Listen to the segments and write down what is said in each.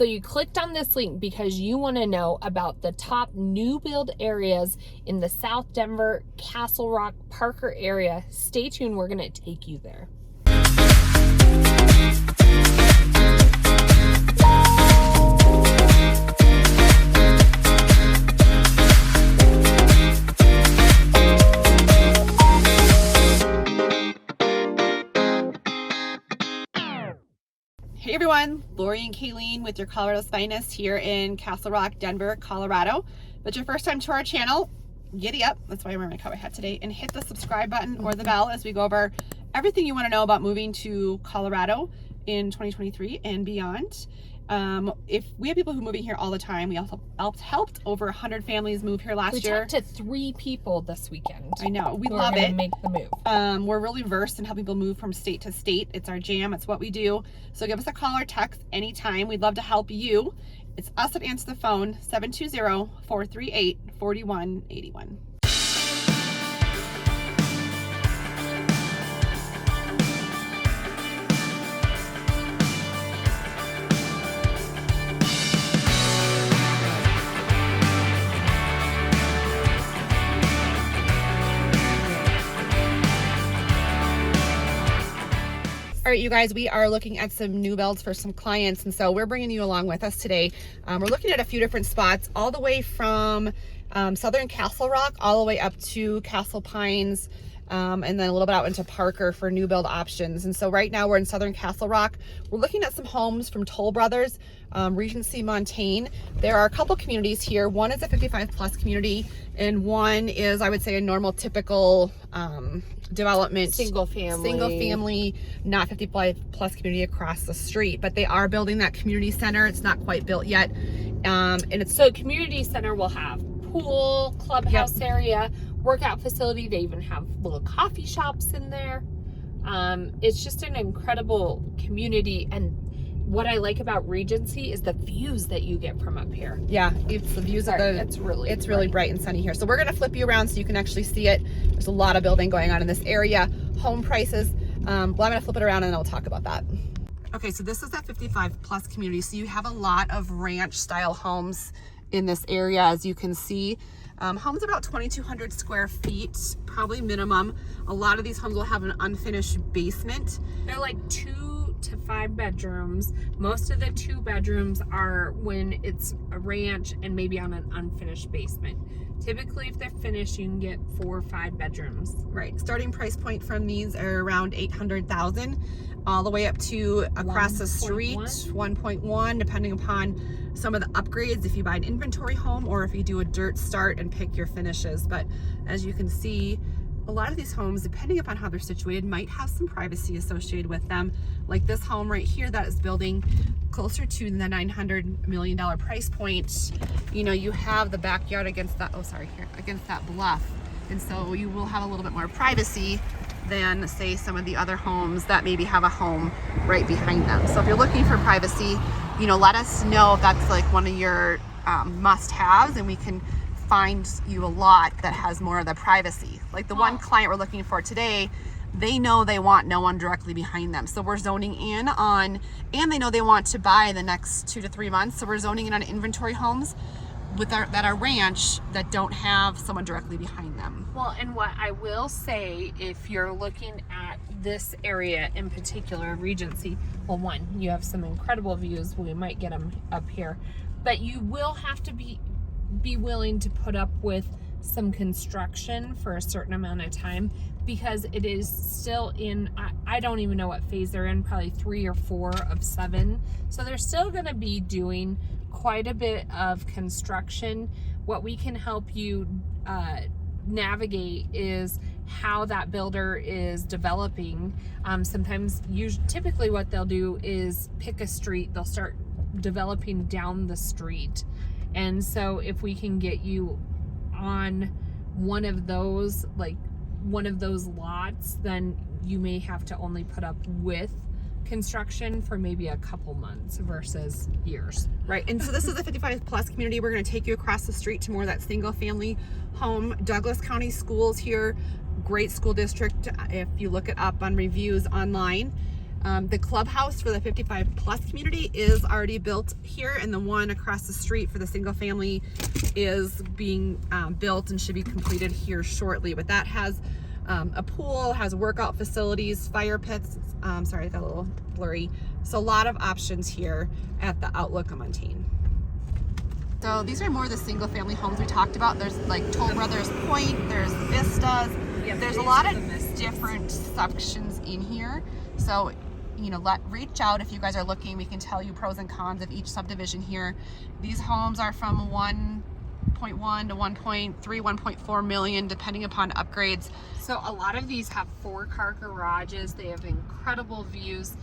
So you clicked on this link because you want to know about the top new build areas in the South Denver, Castle Rock, Parker area. Stay tuned. We're going to take you there. Hey everyone, Lori and Kayleen with your Colorado's Finest here in Castle Rock, Denver, Colorado. If it's your first time to our channel, giddy up, that's why I'm wearing my cowboy hat today, and hit the subscribe button or the bell as we go over everything you want to know about moving to Colorado in 2023 and beyond. If we have people who move in here all the time, we also helped over 100 families move here last year. We talked to 3 people this weekend. I know, we love it. Make the move. We're really versed in helping people move from state to state. It's our jam. It's what we do. So give us a call or text anytime. We'd love to help you. It's us that answer the phone, 720-438-4181. All right, you guys, we are looking at some new builds for some clients, and so we're bringing you along with us today. We're looking at a few different spots, all the way from southern Castle Rock all the way up to Castle Pines, and then a little bit out into Parker for new build options. And so right now we're in southern Castle Rock. We're looking at some homes from Toll Brothers, Regency Montaigne. There are a couple communities here. One is a 55 plus community, and one is, I would say, a normal typical development, single family, not 55 plus community across the street. But they are building that community center. It's not quite built yet, and it's so community center will have pool, clubhouse area, workout facility. They even have little coffee shops in there. It's just an incredible community, and what I like about Regency is the views that you get from up here. Yeah, it's the views of the. It's really bright and sunny here. So we're gonna flip you around so you can actually see it. There's a lot of building going on in this area. Home prices. Well, I'm gonna flip it around and I'll talk about that. Okay, so this is that 55 plus community. So you have a lot of ranch style homes in this area, as you can see. Homes about 2,200 square feet, probably minimum. A lot of these homes will have an unfinished basement. They're like 2 to 5 bedrooms. Most of the 2 bedrooms are when it's a ranch and maybe on an unfinished basement. Typically, if they're finished, you can get 4 or 5 bedrooms. Right. Starting price point from these are around $800,000, all the way up to across the street, 1.1, depending upon some of the upgrades, if you buy an inventory home or if you do a dirt start and pick your finishes. But as you can see, a lot of these homes, depending upon how they're situated, might have some privacy associated with them. Like this home right here that is building closer to the $900 million price point. You know, you have the backyard against that, against that bluff. And so you will have a little bit more privacy than, say, some of the other homes that maybe have a home right behind them. So if you're looking for privacy, you know, let us know if that's like one of your must-haves, and we can find you a lot that has more of the privacy. Like the one client we're looking for today, they know they want no one directly behind them. So we're zoning in on, and they know they want to buy in the next 2 to 3 months. So we're zoning in on inventory homes that are ranch that don't have someone directly behind them. Well, and what I will say, if you're looking at this area in particular, Regency, well, one, you have some incredible views. We might get them up here, but you will have to be willing to put up with some construction for a certain amount of time, because it is still in, I don't even know what phase they're in, probably 3 or 4 of 7. So they're still going to be doing quite a bit of construction. What we can help you navigate is how that builder is developing. Typically what they'll do is pick a street, they'll start developing down the street. And so if we can get you on one of those lots, then you may have to only put up with construction for maybe a couple months versus years. Right. And so this is a 55 plus community. We're going to take you across the street to more of that single family home. Douglas County Schools here, great school district if you look it up on reviews online. The clubhouse for the 55 plus community is already built here, and the one across the street for the single family is being built and should be completed here shortly. But that has a pool, has workout facilities, fire pits. Sorry, I got a little blurry. So a lot of options here at the Outlook on Montaigne. So these are more the single family homes we talked about. There's like Toll Brothers Point, there's Vistas. Yep, there's a lot of different sections in here. So, you know, reach out if you guys are looking. We can tell you pros and cons of each subdivision here. These homes are from 1.1 to 1.3, 1.4 million, depending upon upgrades. So a lot of these have 4-car garages. They have incredible views.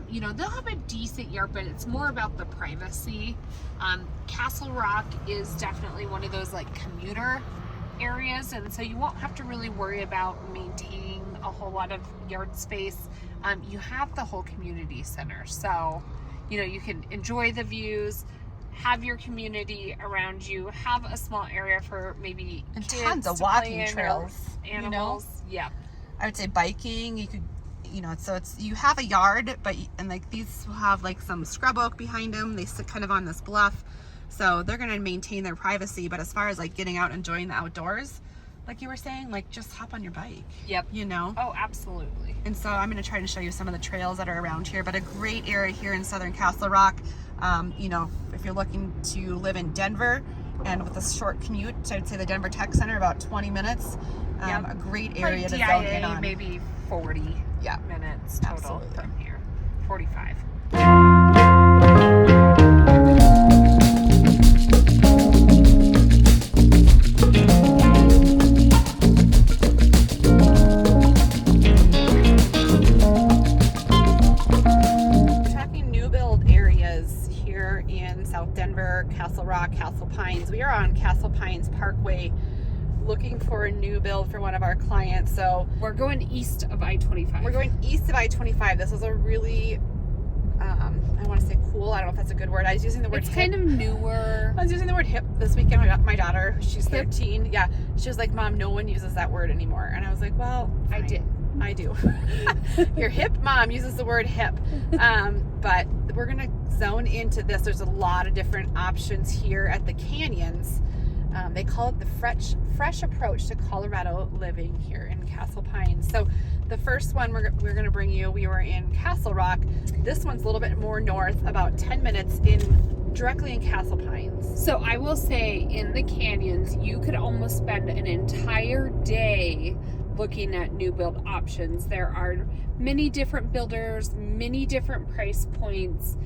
You know, they'll have a decent yard, but it's more about the privacy. Castle Rock is definitely one of those like commuter areas, and so you won't have to really worry about maintaining a whole lot of yard space. You have the whole community center, so you know you can enjoy the views, have your community around you, have a small area for maybe and kids tons of to walking play in, trails, animals. You know? Yeah, I would say biking. You could, you know, so it's, you have a yard, but and like these will have like some scrub oak behind them. They sit kind of on this bluff, so they're going to maintain their privacy. But as far as like getting out and enjoying the outdoors, like you were saying, like just hop on your bike. Yep. You know. Oh, absolutely. And so I'm going to try to show you some of the trails that are around here, but a great area here in southern Castle Rock. You know, if you're looking to live in Denver and with a short commute, so I'd say the Denver Tech Center, about 20 minutes. A great area Like to DIA, zone in on. maybe 40 minutes total Absolutely. from here. 45. South Denver, Castle Rock, Castle Pines. We are on Castle Pines Parkway looking for a new build for one of our clients. So we're going east of I-25. We're going east of I-25. This is a really, I want to say cool. I don't know if that's a good word. I was using the word It's hip. kind of newer. I was using the word hip this weekend. My daughter, she's 13. Yeah. She was like, Mom, no one uses that word anymore. And I was like, well, fine. I do. Your hip mom uses the word hip. But we're going to zone into this. There's a lot of different options here at the Canyons. They call it the fresh approach to Colorado living here in Castle Pines. So the first one we're going to bring you, we were in Castle Rock. This one's a little bit more north, about 10 minutes directly in Castle Pines. So I will say in the Canyons, you could almost spend an entire day looking at new build options. There are many different builders, many different price points.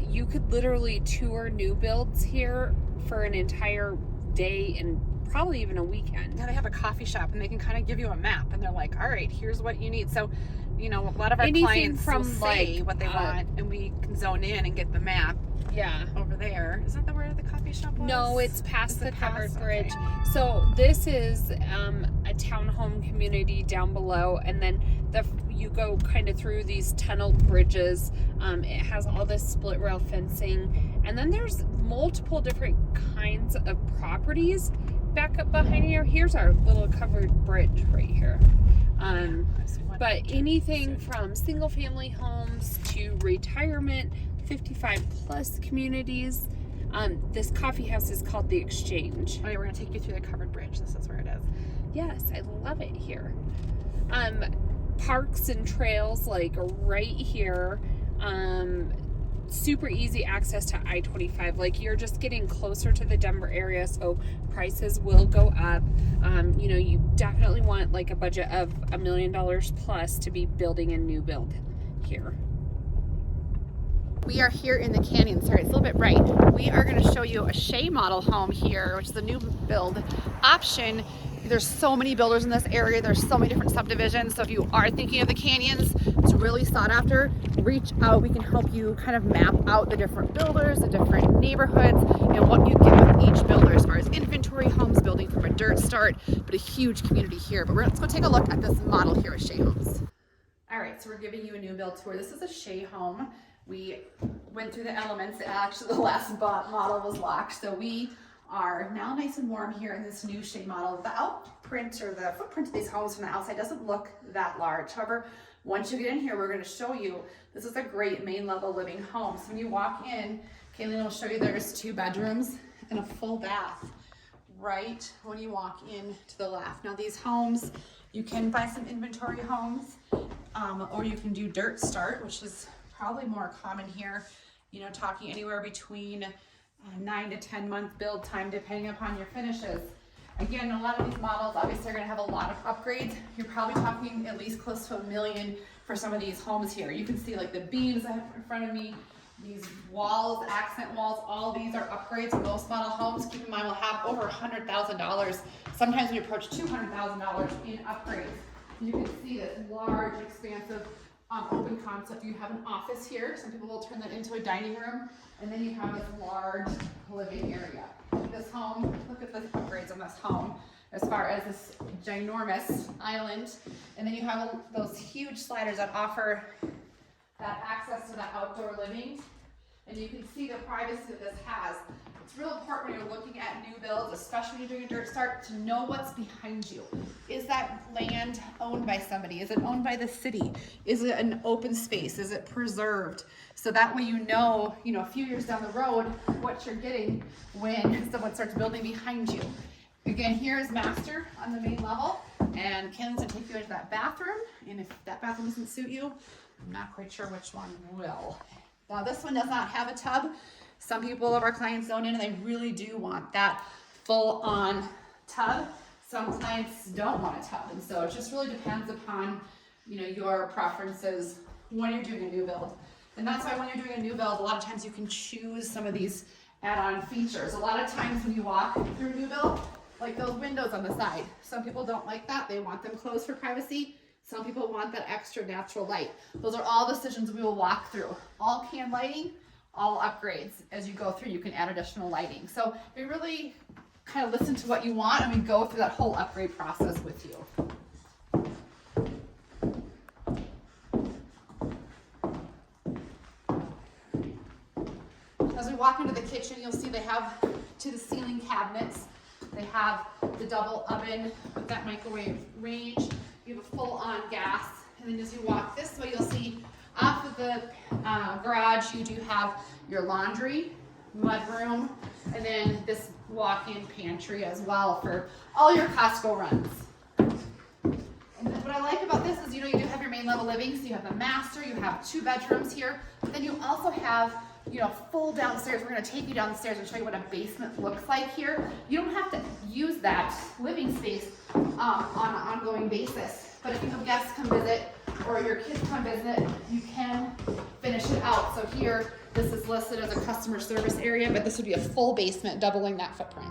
You could literally tour new builds here for an entire day and probably even a weekend. Yeah, they have a coffee shop and they can kind of give you a map and they're like, all right, here's what you need. So, you know, a lot of our clients will say what they want and we can zone in and get the map. Yeah. Over there. Is that where the coffee shop was? No, it's past the covered bridge. Okay. So this is a townhome community down below, and then you go kind of through these tunneled bridges. It has all this split rail fencing, and then there's multiple different kinds of properties back up behind here. Here's our little covered bridge right here. But anything from single family homes to retirement, 55 plus communities. This coffee house is called The Exchange. Oh yeah, we're gonna take you through the covered bridge. This is where it is. Yes, I love it here. Parks and trails like right here. Super easy access to I-25. Like you're just getting closer to the Denver area, so prices will go up. You know, you definitely want like a budget of $1 million plus to be building a new build here. We are here in the canyon. Sorry, it's a little bit bright. We are going to show you a Shea model home here, which is a new build option. There's so many builders in this area. There's so many different subdivisions. So if you are thinking of the Canyons, it's really sought after. Reach out. We can help you kind of map out the different builders, the different neighborhoods, and what you get with each builder as far as inventory homes, building from a dirt start, but a huge community here. But let's go take a look at this model here at Shea Homes. All right, so we're giving you a new build tour. This is a Shea home. We went through the elements. Actually, the last model was locked, so we are now nice and warm here in this new Shea model. The outprint or the footprint of these homes from the outside doesn't look that large. However, Once you get in here, we're going to show you, this is a great main level living home. So when you walk in, Kayleen will show you there's 2 bedrooms and a full bath right when you walk in to the left. Now these homes, you can buy some inventory homes, or you can do dirt start, which is probably more common here, you know, talking anywhere between 9 to 10 month build time depending upon your finishes. Again, a lot of these models obviously are going to have a lot of upgrades. You're probably talking at least close to $1 million for some of these homes here. You can see like the beams I have in front of me, these walls, accent walls, all these are upgrades. Most model homes, keep in mind, will have over $100,000. Sometimes we approach $200,000 in upgrades. You can see this large, expansive, open concept. You have an office here. Some people will turn that into a dining room. And then you have this large living area. This home, look at the upgrades on this home as far as this ginormous island. And then you have those huge sliders that offer that access to that outdoor living. And you can see the privacy that this has. It's real important when you're looking at new builds, especially when you're doing a dirt start, to know what's behind you. Is that land owned by somebody? Is it owned by the city? Is it an open space? Is it preserved? So that way you know, a few years down the road what you're getting when someone starts building behind you. Again, here is master on the main level, and Ken's gonna take you into that bathroom. And if that bathroom doesn't suit you, I'm not quite sure which one will. Now this one does not have a tub. Some people of our clients zone in and they really do want that full-on tub. Some clients don't want a tub, and so it just really depends upon your preferences when you're doing a new build. And that's why when you're doing a new build, a lot of times you can choose some of these add-on features. A lot of times when you walk through a new build, like those windows on the side, some people don't like that. They want them closed for privacy. Some people want that extra natural light. Those are all decisions we will walk through. All can lighting, all upgrades. As you go through, you can add additional lighting. So we really kind of listen to what you want, and we go through that whole upgrade process with you. As we walk into the kitchen, you'll see they have to the ceiling cabinets. They have the double oven with that microwave range. You have a full-on gas. And then as you walk this way, you'll see off of the garage, you do have your laundry, mudroom, and then this walk-in pantry as well for all your Costco runs. And then what I like about this is, you do have your main level living, so you have the master, you have 2 bedrooms here, but then you also have full downstairs. We're going to take you downstairs and show you what a basement looks like here. You don't have to use that living space on an ongoing basis, but if you have guests come visit or your kids come visit, you can finish it out. So here, this is listed as a customer service area, but this would be a full basement, doubling that footprint.